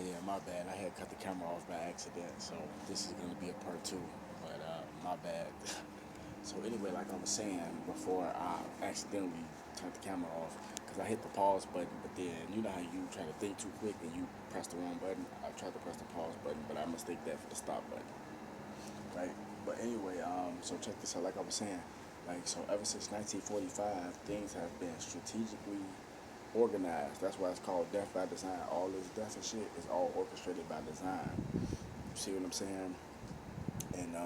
Yeah, my bad. I had cut the camera off by accident, so this is gonna be a part two. But my bad. So anyway, like I was saying before, I accidentally turned the camera off because I hit the pause button. But then you know how you try to think too quick and you press the wrong button. I tried to press the pause button, but I mistake that for the stop button, right? But anyway, so check this out. Like I was saying, like so ever since 1945, things have been strategically organized. That's why it's called death by design. All this death and shit is all orchestrated by design. You see what I'm saying? And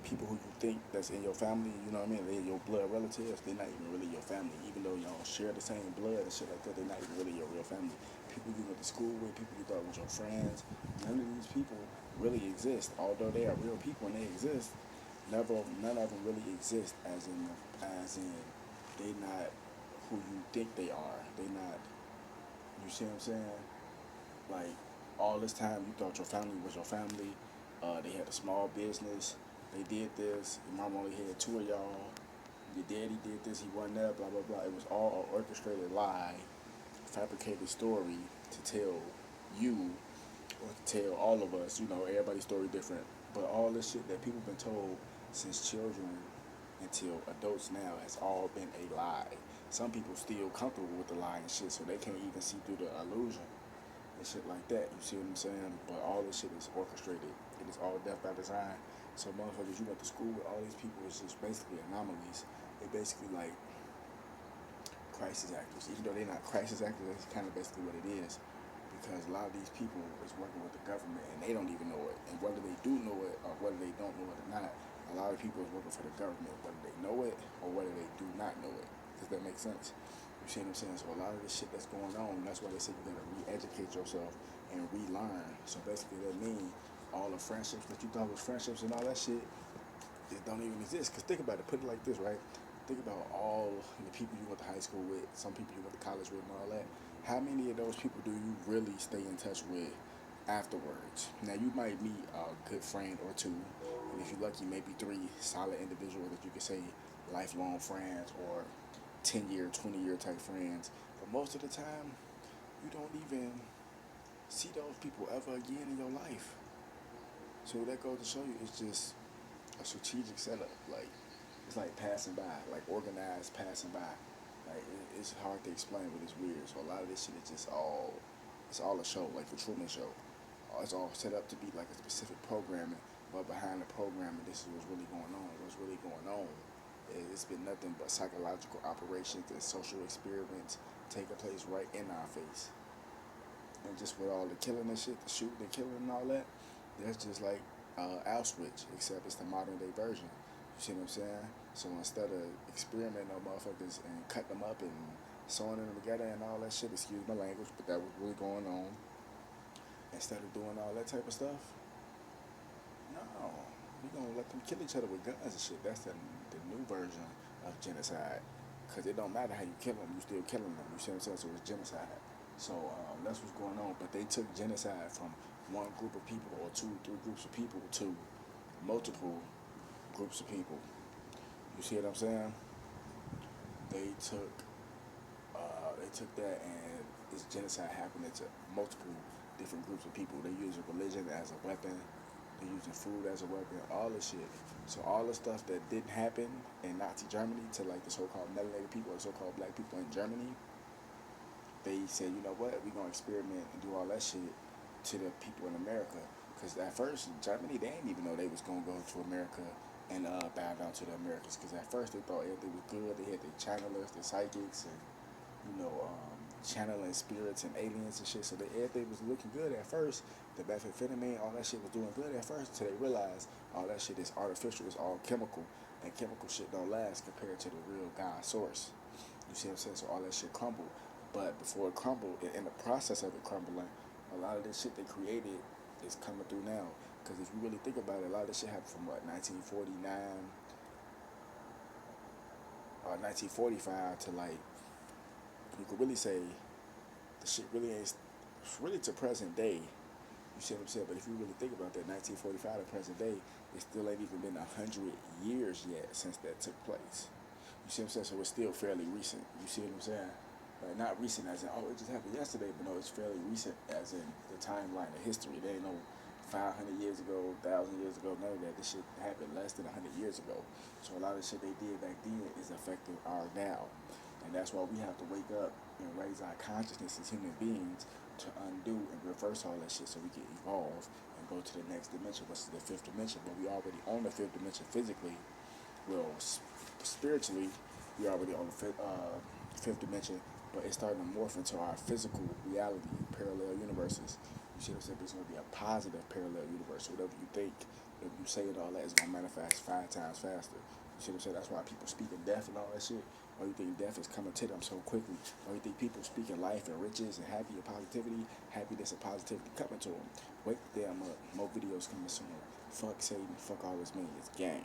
people who you think that's in your family, you know what I mean? They're your blood relatives. They're not even really your family, even though y'all share the same blood and shit like that. They're not even really your real family. People you went to school with, people you thought was your friends. None of these people really exist, although they are real people and they exist. None of them really exist as in they not who you think they are. They not. You see what I'm saying? Like all this time, you thought your family was your family. They had a small business. They did this. Your mom only had two of y'all. Your daddy did this. He wasn't there. Blah blah blah. It was all an orchestrated lie, fabricated story to tell you or to tell all of us. You know, everybody's story different. But all this shit that people been told since children until adults now has all been a lie. Some people still comfortable with the lie and shit, so they can't even see through the illusion and shit like that. You see what I'm saying? But all this shit is orchestrated. It is all death by design. So motherfuckers, you went to school with all these people is just basically anomalies. They basically like crisis actors. Even though they're not crisis actors, that's kind of basically what it is. Because a lot of these people is working with the government and they don't even know it. And whether they do know it or whether they don't know it or not, a lot of people is working for the government, whether they know it or whether they do not know it. Does that make sense? You see what I'm saying? So a lot of this shit that's going on, that's why they say you gotta re-educate yourself and relearn. So basically that means all the friendships that you thought was friendships and all that shit, it don't even exist. Cause think about it, put it like this, right? Think about all the people you went to high school with, some people you went to college with and all that. How many of those people do you really stay in touch with afterwards? Now you might meet a good friend or two, and if you're lucky, maybe three solid individuals that you could say lifelong friends or 10-year, 20-year type friends. But most of the time, you don't even see those people ever again in your life. So that goes to show you it's just a strategic setup. Like it's like passing by, like organized passing by. Like it's hard to explain, but it's weird. So a lot of this shit is just all it's all a show, like the Truman Show. It's all set up to be like a specific programming, but behind the programming, this is what's really going on. What's really going on it's been nothing but psychological operations and social experiments taking place right in our face. And just with all the killing and shit, the shooting and killing and all that, that's just like Auschwitz, except it's the modern day version. You see what I'm saying? So instead of experimenting on motherfuckers and cutting them up and sewing them together and all that shit, excuse my language, but that was really going on. Instead of doing all that type of stuff, no, we gonna let them kill each other with guns and shit. That's the new version of genocide. Cause it don't matter how you kill them, you still killing them. You see what I'm saying? So it's genocide. So that's what's going on. But they took genocide from one group of people or two, three groups of people to multiple groups of people. You see what I'm saying? They took that and this genocide happening to multiple different groups of people. They using religion as a weapon. They're using food as a weapon. All this shit. So all the stuff that didn't happen in Nazi Germany to like the so-called melanated people or the so-called black people in Germany, they said, you know what, we're going to experiment and do all that shit to the people in America. Because at first, in Germany, they didn't even know they was going to go to America and bow down to the Americans. Because at first, they thought everything was good. They had their channelers, their psychics, and, channeling spirits and aliens and shit. So everything was looking good at first. The methamphetamine, all that shit was doing good at first until they realized all that shit is artificial. It's all chemical. And chemical shit don't last compared to the real God source. You see what I'm saying? So all that shit crumbled. But before it crumbled, in the process of it crumbling, a lot of this shit they created is coming through now. Because if you really think about it, a lot of this shit happened from what, 1949 or 1945 to like, you could really say the shit really ain't, it's really to present day. You see what I'm saying? But if you really think about that, 1945 to present day, it still ain't even been 100 years yet since that took place. You see what I'm saying? So it's still fairly recent. You see what I'm saying? Not recent as in, oh, it just happened yesterday, but no, it's fairly recent as in the timeline of history. There ain't no 500 years ago, 1,000 years ago, none of that. This shit happened less than 100 years ago. So a lot of shit they did back then is affecting our now. And that's why we have to wake up and raise our consciousness as human beings to undo and reverse all that shit so we can evolve and go to the next dimension, which is the fifth dimension. But we already on the fifth dimension physically. Well, spiritually, we already on the fifth dimension, but it's starting to morph into our physical reality, parallel universes. You see what I'm saying? There's going to be a positive parallel universe. So whatever you think, if you say it, all that is going to manifest 5 times faster. You see what I'm saying? That's why people speak in death and all that shit. Or you think death is coming to them so quickly. Or you think people speaking life and riches and happy and positivity, happiness and positivity coming to them. Wake the damn up. More videos coming soon. Fuck Satan. Fuck all this mean. It's gang.